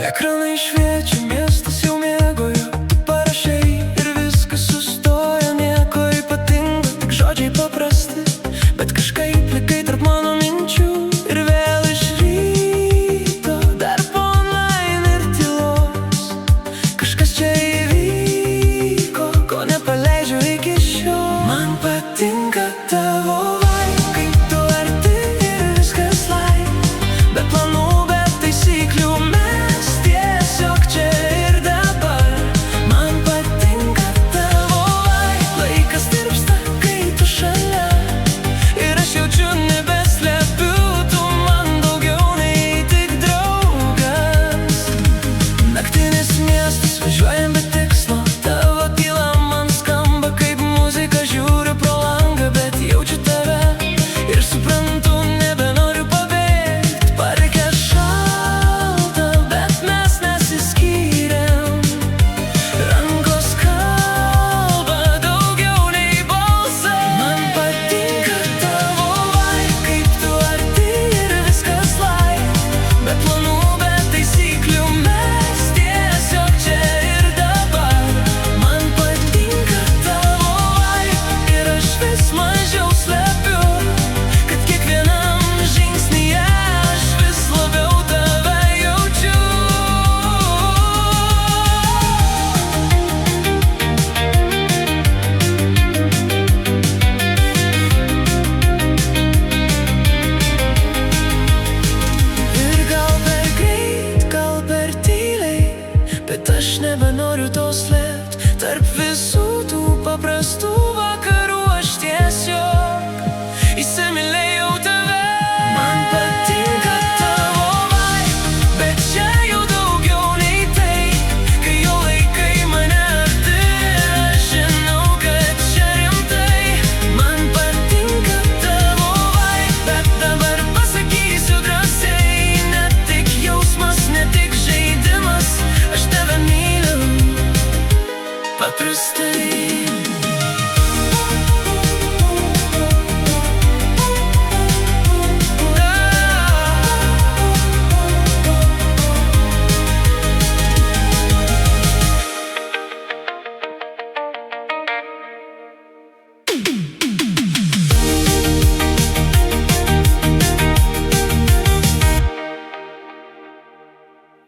Ekranai šviečia, miestas jau miegojo. Tu parašei ir viskas sustojo. Nieko ypatingo, tik žodžiai paprasti, bet kažkaip likai tarp mano minčių. Ir vėl iš ryto dar po online ir tylos kažkas čia įvyko, ko nepaleidžiu iki šiol. Man patinka tavo vibe, kaip tu arti ir viskas live. Be planų, be taisyklių, mes tiesiog čia ir dabar. Man patinka tavo vibe, laikas tirpsta, kai tu šalia. Ir aš jaučiu, nebeslepiu, tu man daugiau nei tik draugas. Naktinis miestas, važiuojam be tikslo. Tavo tyla man skamba kaip muzika, žiūriu pro langą, bet jaučiu tave ir suprantu, nebenoriu pabėgt. Parke šalta, bet mes nesiskyrėm. Rankos kalba daugiau nei balsai. Man patinka tavo vibe, kaip tu arti ir viskas live. Be planų, be taisyklių, mes tiesiog čia ir dabar. Man patinka tavo vibe ir aš vis mažiau slepiu, kad kiekvienam žingsnyje aš vis labiau tave jaučiu. Ir gal per greit, gal per tyliai, bet aš nebenoriu to slėpt. Tarp visų tų paprastų vakarų aš tiesiog įsimylėjau tave. Man patinka tavo vibe, bet čia jau daugiau nei tai. Kai jau laikai mane arti, aš žinau, kad čia rimtai. Man patinka tavo vibe, bet dabar pasakysiu drąsiai. Ne tik jausmas, ne tik žaidimas, aš tave myliu paprastai.